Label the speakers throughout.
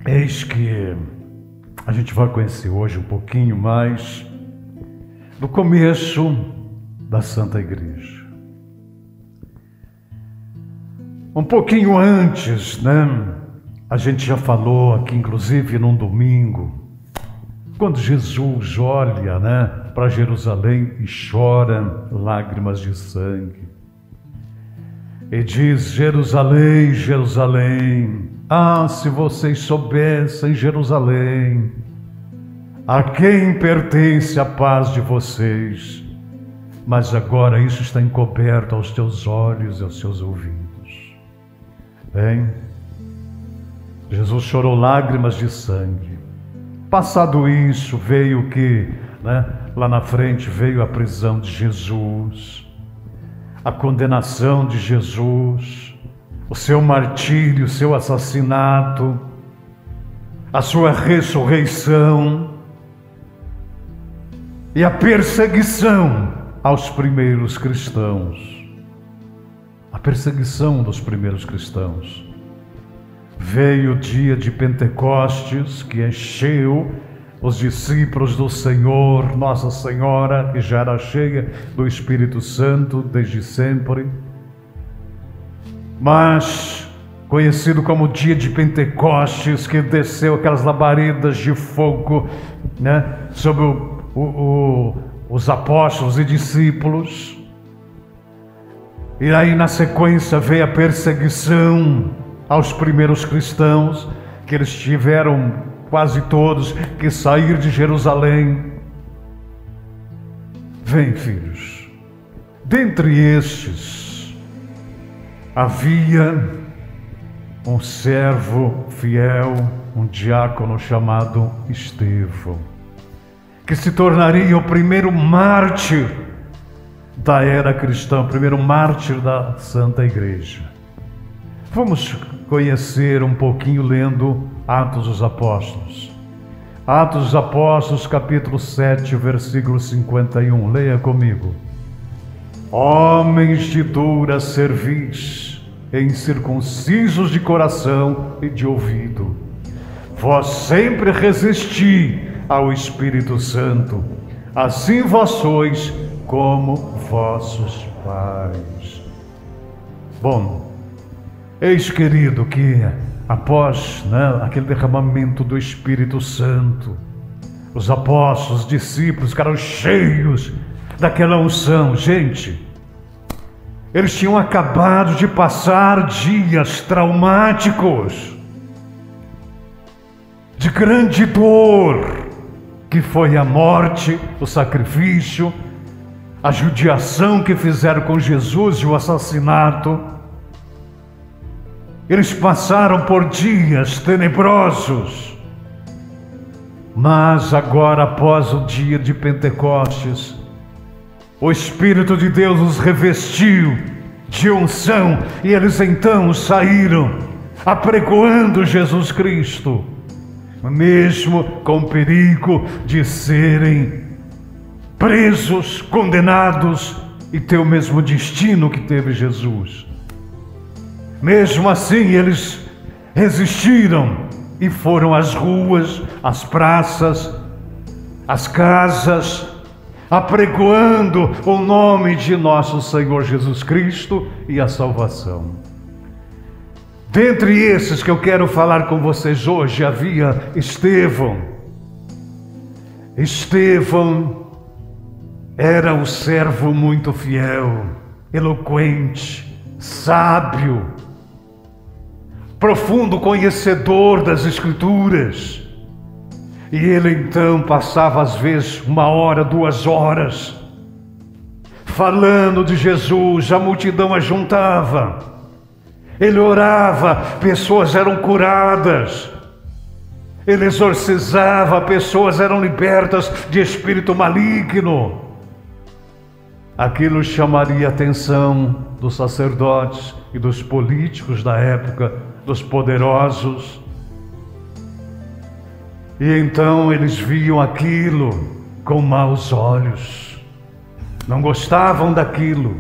Speaker 1: Eis que a gente vai conhecer hoje um pouquinho mais do começo da Santa Igreja. Um pouquinho antes, a gente já falou aqui, inclusive num domingo, quando Jesus olha, para Jerusalém e chora lágrimas de sangue. E diz: Jerusalém, Jerusalém, se vocês soubessem, Jerusalém, a quem pertence a paz de vocês, mas agora isso está encoberto aos teus olhos e aos seus ouvidos. Bem, Jesus chorou lágrimas de sangue. Passado isso, veio o que? Lá na frente veio a prisão de Jesus, a condenação de Jesus, o seu martírio, o seu assassinato, a sua ressurreição e a perseguição aos primeiros cristãos. A perseguição dos primeiros cristãos. Veio o dia de Pentecostes, que encheu os discípulos do Senhor, Nossa Senhora, que já era cheia do Espírito Santo desde sempre, mas conhecido como dia de Pentecostes, que desceu aquelas labaredas de fogo, sobre os apóstolos e discípulos. E aí na sequência veio a perseguição aos primeiros cristãos, que eles tiveram quase todos que sair de Jerusalém. Vem, filhos, dentre estes havia um servo fiel, um diácono chamado Estevão, que se tornaria o primeiro mártir da era cristã, o primeiro mártir da Santa Igreja. Vamos conhecer um pouquinho lendo Atos dos Apóstolos. Atos dos Apóstolos, capítulo 7, versículo 51. Leia comigo. Homens de dura cerviz, incircuncisos de coração e de ouvido, vós sempre resisti ao Espírito Santo, assim vós sois como vossos pais. Bom, eis, querido, que após aquele derramamento do Espírito Santo, os apóstolos, os discípulos ficaram cheios daquela unção. Gente, eles tinham acabado de passar dias traumáticos, de grande dor, que foi a morte, o sacrifício, a judiação que fizeram com Jesus e o assassinato. Eles passaram por dias tenebrosos, mas agora, após o dia de Pentecostes, o Espírito de Deus os revestiu de unção e eles então saíram apregoando Jesus Cristo, mesmo com perigo de serem presos, condenados e ter o mesmo destino que teve Jesus. Mesmo assim, eles resistiram e foram às ruas, às praças, às casas, apregoando o nome de nosso Senhor Jesus Cristo e a salvação. Dentre esses que eu quero falar com vocês hoje, havia Estevão. Estevão era um servo muito fiel, eloquente, sábio, profundo conhecedor das Escrituras. E ele então passava às vezes 1 hora, 2 horas, falando de Jesus, a multidão ajuntava. Ele orava, pessoas eram curadas. Ele exorcizava, pessoas eram libertas de espírito maligno. Aquilo chamaria a atenção dos sacerdotes e dos políticos da época, dos poderosos. E então eles viam aquilo com maus olhos, não gostavam daquilo.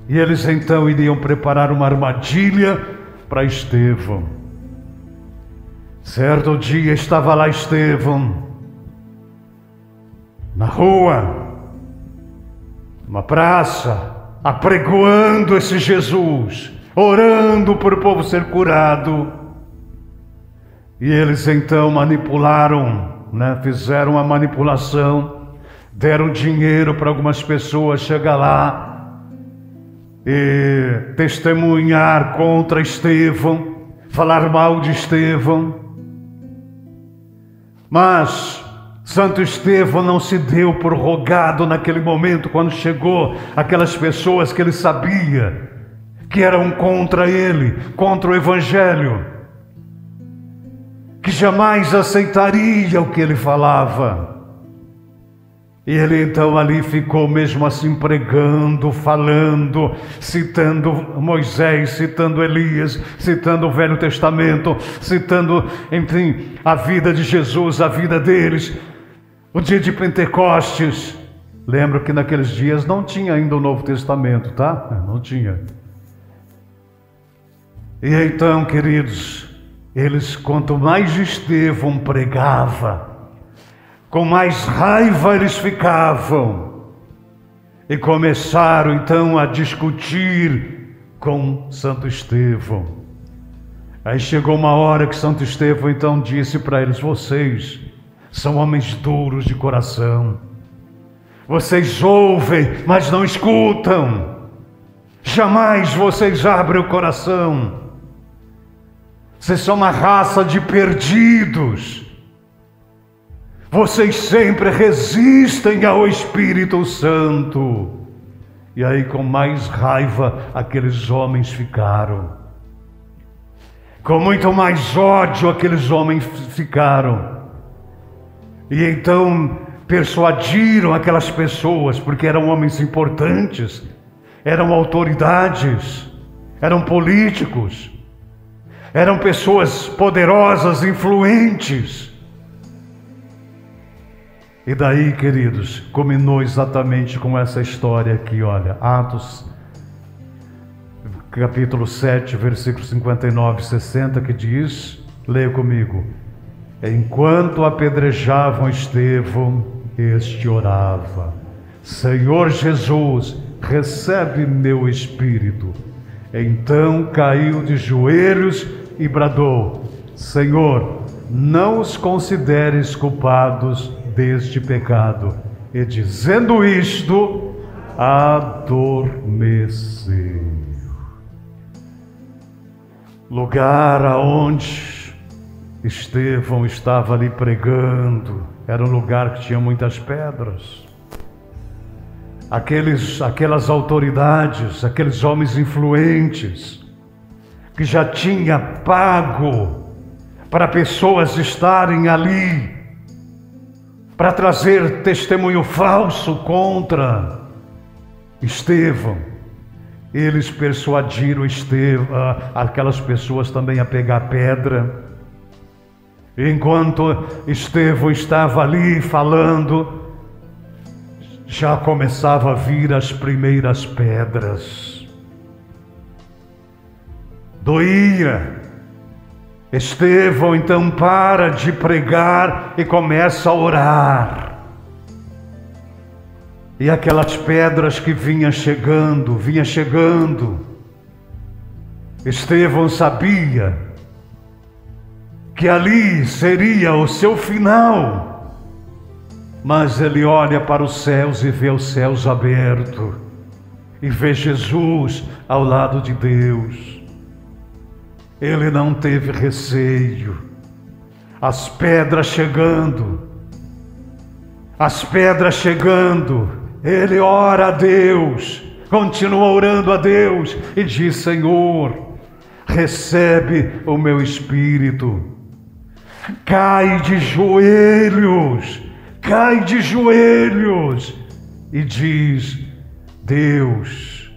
Speaker 1: E eles então iriam preparar uma armadilha para Estevão. Certo dia estava lá Estevão, na rua, numa praça, apregoando esse Jesus, orando para o povo ser curado. E eles então manipularam, fizeram uma manipulação, deram dinheiro para algumas pessoas chegar lá e testemunhar contra Estevão, falar mal de Estevão. Mas Santo Estevão não se deu por rogado naquele momento, quando chegou aquelas pessoas que ele sabia que eram contra ele, contra o Evangelho, que jamais aceitaria o que ele falava. E ele então ali ficou mesmo assim pregando, falando, citando Moisés, citando Elias, citando o Velho Testamento, citando, enfim, a vida de Jesus, a vida deles. O dia de Pentecostes, lembro que naqueles dias não tinha ainda o Novo Testamento, tá? Não tinha. E então, queridos, eles, quanto mais Estevão pregava, com mais raiva eles ficavam. E começaram então a discutir com Santo Estevão. Aí chegou uma hora que Santo Estevão então disse para eles: vocês são homens duros de coração. Vocês ouvem, mas não escutam. Jamais vocês abrem o coração. Vocês são uma raça de perdidos. Vocês sempre resistem ao Espírito Santo. E aí, com mais raiva, aqueles homens ficaram. Com muito mais ódio, aqueles homens ficaram. E então persuadiram aquelas pessoas, porque eram homens importantes, eram autoridades, eram políticos, eram pessoas poderosas, influentes. E daí, queridos, culminou exatamente com essa história aqui, olha, Atos, capítulo 7, versículos 59 e 60, que diz, leia comigo: enquanto apedrejavam Estevão, este orava: Senhor Jesus, recebe meu espírito. Então caiu de joelhos e bradou: Senhor, não os consideres culpados deste pecado. E dizendo isto, adormeceu. Lugar aonde Estevão estava ali pregando era um lugar que tinha muitas pedras. Aquelas autoridades, aqueles homens influentes, que já tinha pago para pessoas estarem ali, para trazer testemunho falso contra Estevão. Eles persuadiram Estevão, aquelas pessoas também, a pegar pedra. Enquanto Estevão estava ali falando, já começava a vir as primeiras pedras. Doía. Estevão então para de pregar e começa a orar. E aquelas pedras que vinham chegando. Estevão sabia que ali seria o seu final. Mas ele olha para os céus e vê os céus abertos. E vê Jesus ao lado de Deus. Ele não teve receio. As pedras chegando. Ele ora a Deus, continua orando a Deus e diz: Senhor, recebe o meu espírito. Cai de joelhos e diz: Deus,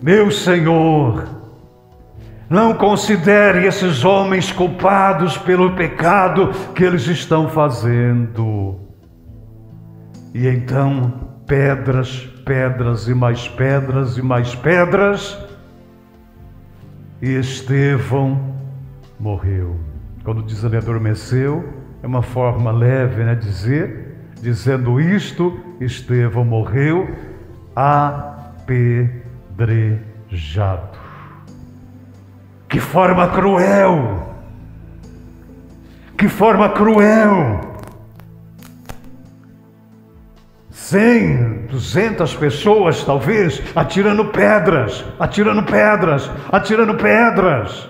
Speaker 1: meu Senhor, não considere esses homens culpados pelo pecado que eles estão fazendo. E então, pedras e mais pedras, e Estevão morreu. Quando diz ele adormeceu, é uma forma leve, né, dizendo isto, Estevão morreu apedrejado. Que forma cruel! Que forma cruel! 100, 200 pessoas, talvez, atirando pedras, atirando pedras, atirando pedras.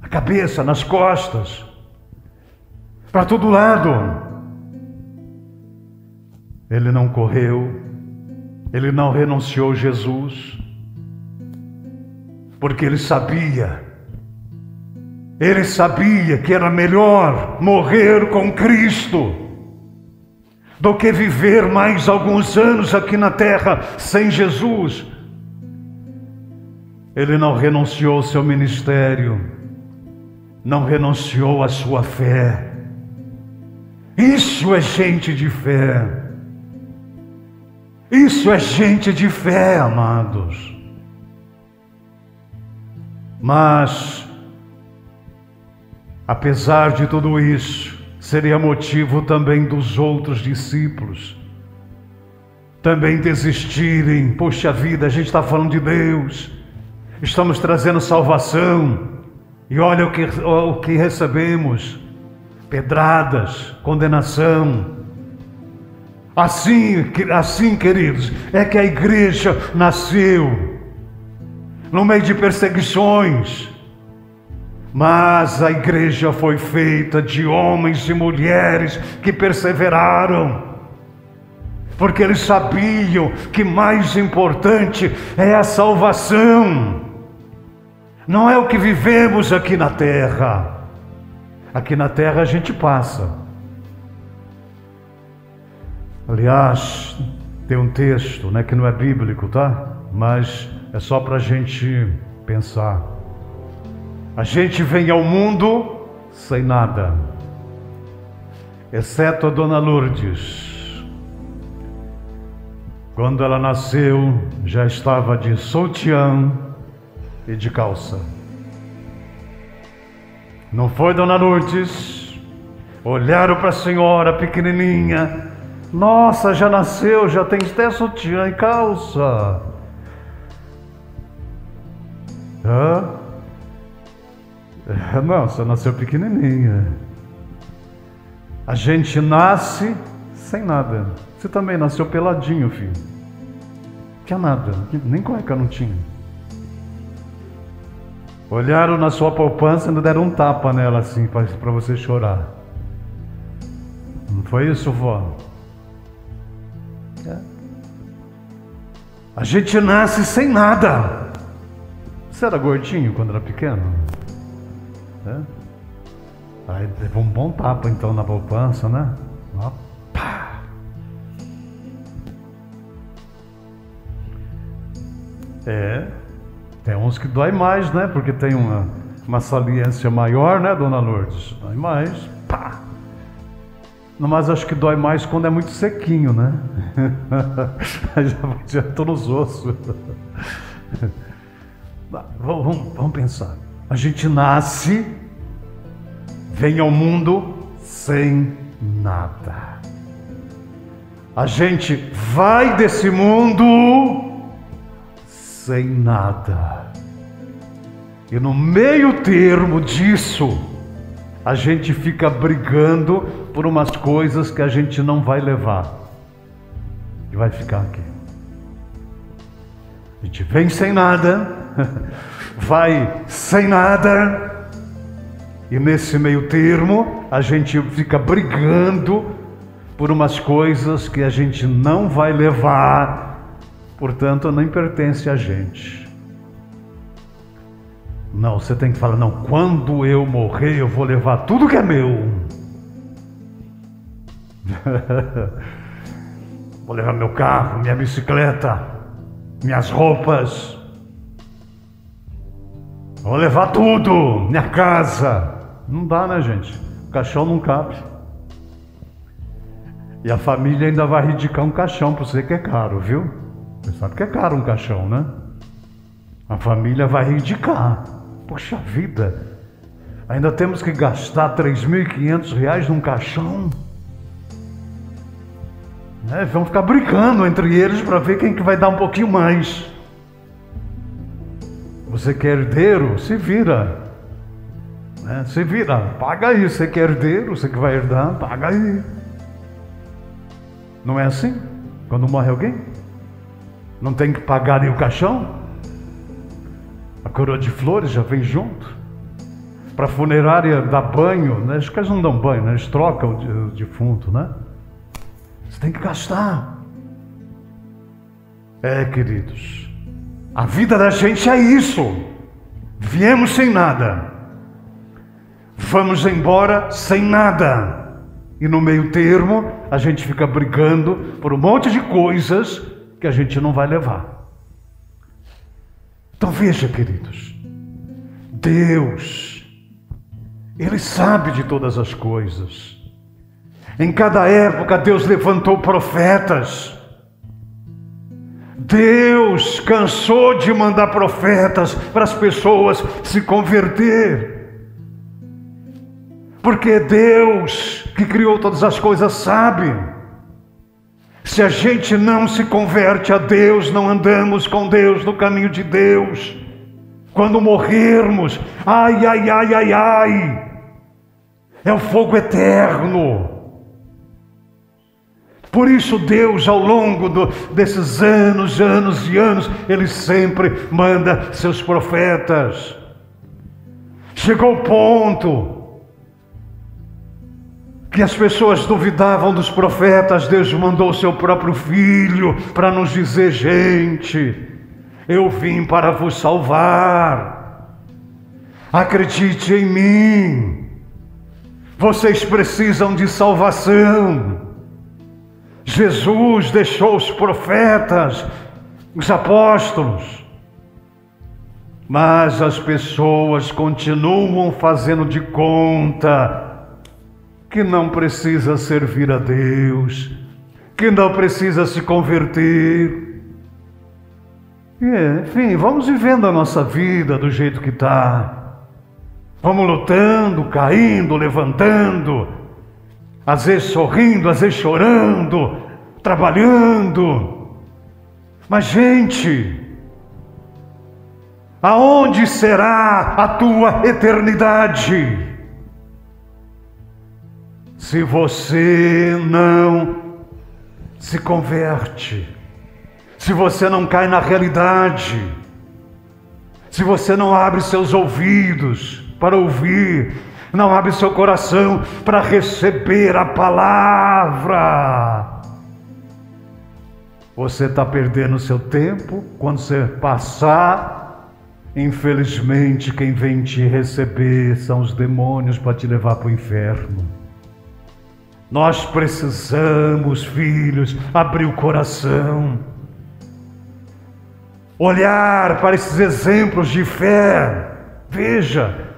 Speaker 1: Na cabeça, nas costas, para todo lado. Ele não correu, ele não renunciou a Jesus, porque ele sabia que era melhor morrer com Cristo do que viver mais alguns anos aqui na terra sem Jesus. Ele não renunciou ao seu ministério, não renunciou à sua fé. Isso é gente de fé. Isso é gente de fé, amados. Mas, apesar de tudo isso, seria motivo também dos outros discípulos também desistirem. Poxa vida, a gente está falando de Deus, estamos trazendo salvação, e olha o que recebemos: pedradas, condenação. Assim, queridos, é que a igreja nasceu, no meio de perseguições. Mas a igreja foi feita de homens e mulheres que perseveraram, porque eles sabiam que mais importante é a salvação, não é o que vivemos aqui na terra. Aqui na terra a gente passa. Aliás, tem um texto, né, que não é bíblico, tá? Mas é só para a gente pensar. A gente vem ao mundo sem nada, exceto a Dona Lourdes. Quando ela nasceu, já estava de sutiã e de calça. Não foi, Dona Lourdes? Olharam para a senhora pequenininha. Nossa, já nasceu, já tem até sutiã e calça. Não, você nasceu pequenininha. A gente nasce sem nada. Você também nasceu peladinho, filho. Tinha nada, nem cueca não tinha. Olharam na sua poupança e ainda deram um tapa nela assim, para você chorar. Não foi isso, vó? A gente nasce sem nada. Você era gordinho quando era pequeno? Aí levou um bom tapa então na poupança, né? Pá. Tem uns que dói mais, né? Porque tem uma saliência maior, né, Dona Lourdes? Dói mais. Pá. Mas acho que dói mais quando é muito sequinho, né? Já estou nos ossos. Vamos pensar. A gente nasce, vem ao mundo sem nada. A gente vai desse mundo sem nada. E no meio termo disso, a gente fica brigando por umas coisas que a gente não vai levar. E vai ficar aqui. A gente vem sem nada, vai sem nada, e nesse meio termo a gente fica brigando por umas coisas que a gente não vai levar, portanto nem pertence a gente. Não, você tem que falar, não, quando eu morrer eu vou levar tudo que é meu. Vou levar meu carro, minha bicicleta, minhas roupas. Vou levar tudo, minha casa. Não dá, né, gente? O caixão não cabe. E a família ainda vai reivindicar um caixão para você, que é caro, viu? Você sabe que é caro um caixão, né? A família vai reivindicar. Poxa vida, Ainda temos que gastar R$3.500 num caixão. Vão ficar brincando entre eles para ver quem que vai dar um pouquinho mais. Você quer herdeiro? Se vira. Se vira, paga aí. Você quer herdeiro? Você que vai herdar? Paga aí. Não é assim? Quando morre alguém? Não tem que pagar ali o caixão? A coroa de flores já vem junto. Para a funerária dar banho, né? Os caras não dão banho, né? Eles trocam o defunto, né? Você tem que gastar. Queridos, a vida da gente é isso. Viemos sem nada, vamos embora sem nada, e no meio termo a gente fica brigando por um monte de coisas que a gente não vai levar. Então veja, queridos, Deus, Ele sabe de todas as coisas. Em cada época Deus levantou profetas. Deus cansou de mandar profetas para as pessoas se converter. Porque Deus, que criou todas as coisas, sabe. Se a gente não se converte a Deus, não andamos com Deus no caminho de Deus, quando morrermos, ai, ai, ai, ai, ai, é o fogo eterno. Por isso Deus, ao longo desses anos e anos, Ele sempre manda seus profetas. Chegou o ponto que as pessoas duvidavam dos profetas. Deus mandou o seu próprio Filho para nos dizer: gente, eu vim para vos salvar, acredite em mim, vocês precisam de salvação. Jesus deixou os profetas, os apóstolos, mas as pessoas continuam fazendo de conta que não precisa servir a Deus, que não precisa se converter. Enfim, vamos vivendo a nossa vida do jeito que está. Vamos lutando, caindo, levantando, às vezes sorrindo, às vezes chorando, trabalhando. Mas, gente, aonde será a tua eternidade se você não se converte, se você não cai na realidade, se você não abre seus ouvidos para ouvir, não abre seu coração para receber a palavra? Você está perdendo seu tempo. Quando você passar, infelizmente, quem vem te receber são os demônios para te levar para o inferno. Nós precisamos, filhos, abrir o coração, olhar para esses exemplos de fé. Veja,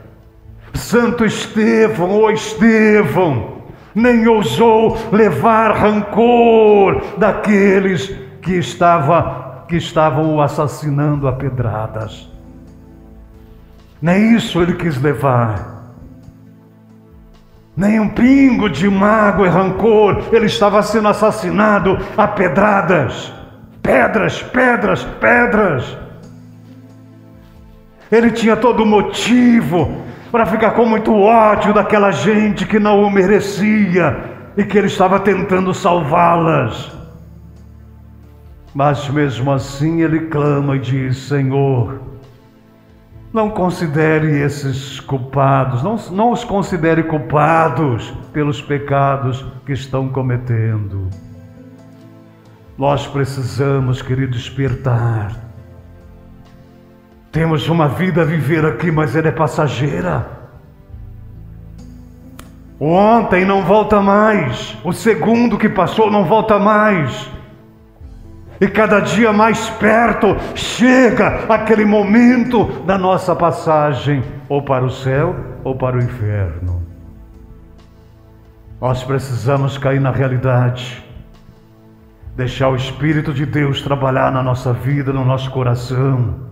Speaker 1: Santo Estevão, ou Estevão, nem ousou levar rancor daqueles que estavam o assassinando a pedradas. Nem isso ele quis levar. Nem um pingo de mágoa e rancor. Ele estava sendo assassinado a pedradas. Pedras, pedras, pedras. Ele tinha todo motivo para ficar com muito ódio daquela gente que não o merecia e que ele estava tentando salvá-las. Mas mesmo assim ele clama e diz: Senhor, não considere esses culpados, não os considere culpados pelos pecados que estão cometendo. Nós precisamos, querido, despertar. Temos uma vida a viver aqui, mas ela é passageira. O ontem não volta mais, o segundo que passou não volta mais. E cada dia mais perto chega aquele momento da nossa passagem, ou para o céu ou para o inferno. Nós precisamos cair na realidade, deixar o Espírito de Deus trabalhar na nossa vida, no nosso coração.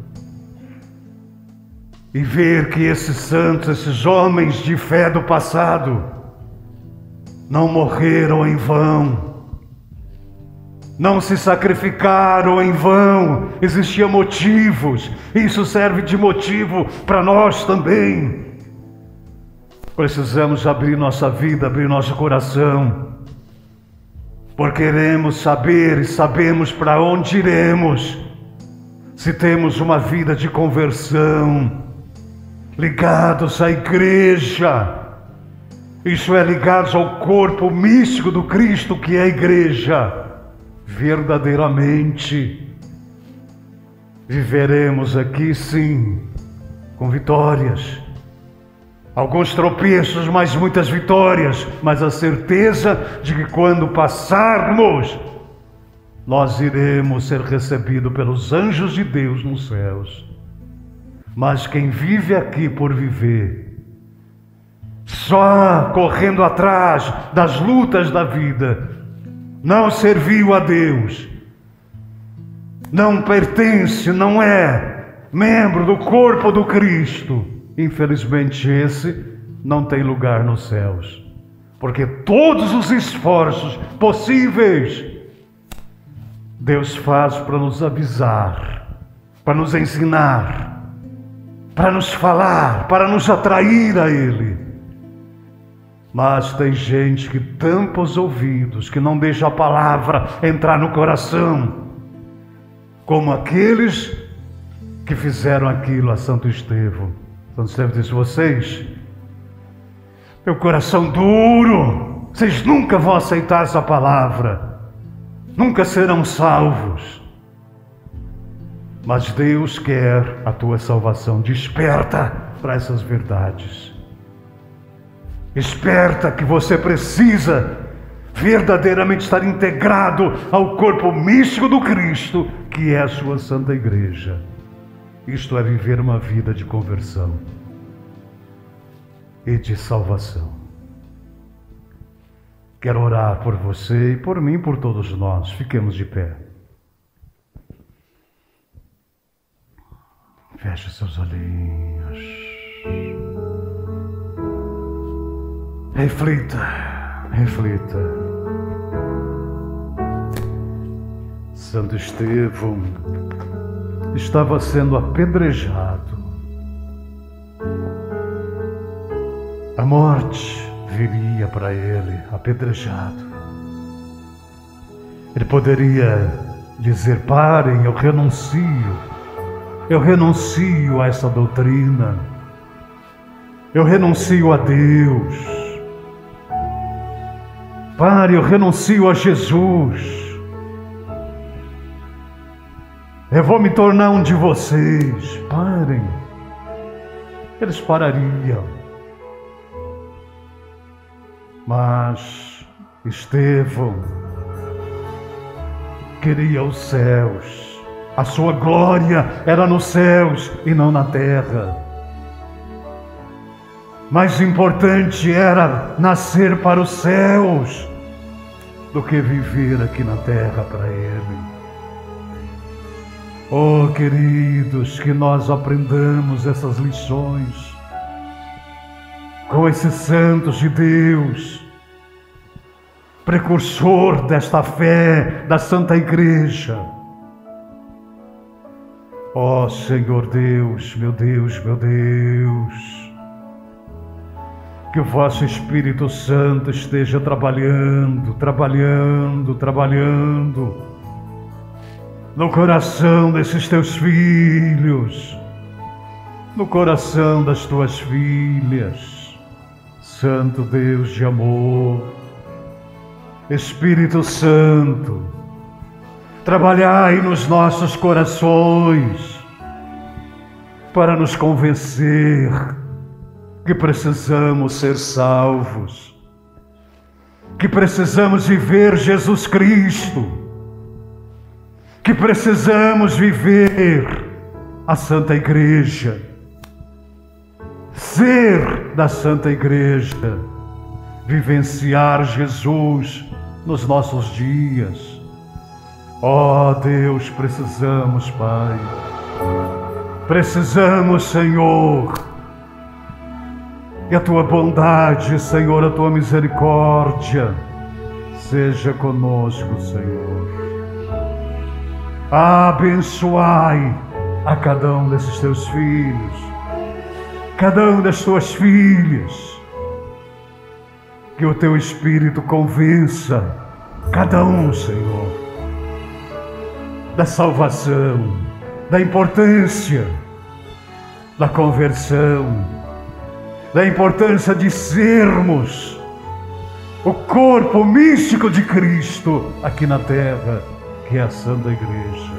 Speaker 1: e ver que esses santos, esses homens de fé do passado, não morreram em vão, não se sacrificaram em vão, existiam motivos. Isso serve de motivo para nós também. Precisamos abrir nossa vida, abrir nosso coração, porque queremos saber e sabemos para onde iremos, se temos uma vida de conversão, ligados à igreja. Isso é, ligados ao corpo místico do Cristo, que é a igreja. Verdadeiramente viveremos aqui, sim, com vitórias, alguns tropeços, mas muitas vitórias, mas a certeza de que quando passarmos, nós iremos ser recebidos pelos anjos de Deus nos céus. Mas quem vive aqui por viver, só correndo atrás das lutas da vida, não serviu a Deus, não pertence, não é membro do corpo do Cristo, infelizmente esse não tem lugar nos céus, porque todos os esforços possíveis Deus faz para nos avisar, para nos ensinar, para nos falar, para nos atrair a Ele. Mas tem gente que tampa os ouvidos, que não deixa a palavra entrar no coração, como aqueles que fizeram aquilo a Santo Estevão. Santo Estevão disse: vocês, meu coração duro, vocês nunca vão aceitar essa palavra, nunca serão salvos. Mas Deus quer a tua salvação. Desperta para essas verdades. Esperta que você precisa verdadeiramente estar integrado ao corpo místico do Cristo, que é a sua Santa Igreja. Isto é viver uma vida de conversão e de salvação. Quero orar por você e por mim, por todos nós. Fiquemos de pé. Feche seus olhinhos. Reflita, reflita. Santo Estevão estava sendo apedrejado. A morte viria para ele, apedrejado. Ele poderia dizer: parem, eu renuncio a essa doutrina, eu renuncio a Deus. Pare, eu renuncio a Jesus. Eu vou me tornar um de vocês. Parem. Eles parariam. Mas Estevão queria os céus. A sua glória era nos céus e não na terra. Mais importante era nascer para os céus do que viver aqui na terra para Ele. Oh, queridos, que nós aprendamos essas lições com esses santos de Deus, precursor desta fé, da Santa Igreja. Oh, Senhor Deus, meu Deus, meu Deus, que o vosso Espírito Santo esteja trabalhando no coração desses teus filhos, no coração das tuas filhas. Santo Deus de amor, Espírito Santo, trabalhai nos nossos corações para nos convencer que precisamos ser salvos, que precisamos viver Jesus Cristo, que precisamos viver a Santa Igreja, ser da Santa Igreja, vivenciar Jesus nos nossos dias. Ó Deus, precisamos, Pai. Precisamos, Senhor, que a tua bondade, Senhor, a tua misericórdia seja conosco, Senhor. Abençoai a cada um desses teus filhos, cada um das tuas filhas. Que o teu Espírito convença cada um, Senhor, da salvação, da importância da conversão, da importância de sermos o corpo místico de Cristo aqui na terra, que é a Santa Igreja.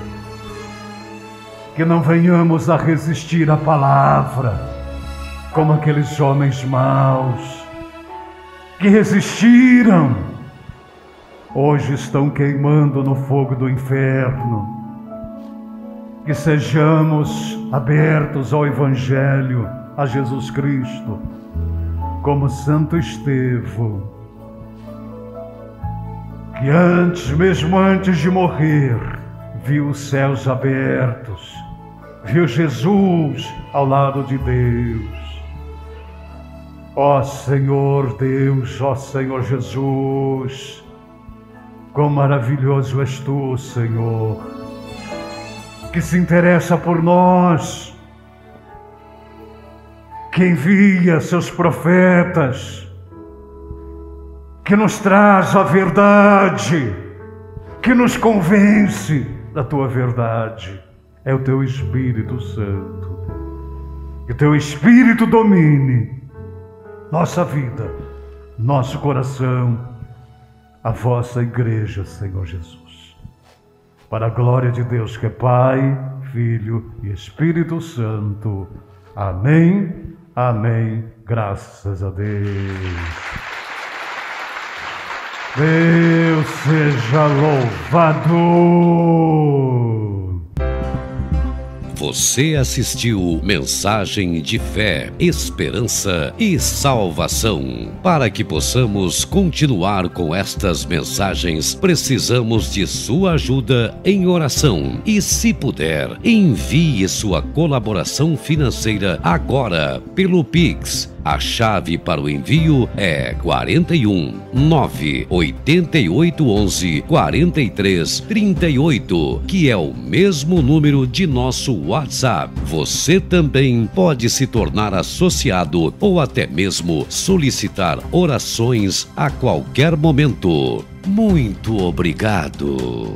Speaker 1: Que não venhamos a resistir à palavra, como aqueles homens maus que resistiram, hoje estão queimando no fogo do inferno. Que sejamos abertos ao Evangelho, a Jesus Cristo, como Santo Estevão, que mesmo antes de morrer, viu os céus abertos, viu Jesus ao lado de Deus. Ó Senhor Deus, ó Senhor Jesus, quão maravilhoso és tu, Senhor, que se interessa por nós, que envia seus profetas, que nos traz a verdade, que nos convence da tua verdade. É o teu Espírito Santo. Que o teu Espírito domine nossa vida, nosso coração, a vossa igreja, Senhor Jesus. Para a glória de Deus que é Pai, Filho e Espírito Santo. Amém, amém, graças a Deus. Deus seja louvado.
Speaker 2: Você assistiu Mensagem de Fé, Esperança e Salvação. Para que possamos continuar com estas mensagens, precisamos de sua ajuda em oração. E se puder, envie sua colaboração financeira agora pelo Pix. A chave para o envio é 41 988 11 43 38, que é o mesmo número de nosso WhatsApp. Você também pode se tornar associado ou até mesmo solicitar orações a qualquer momento. Muito obrigado.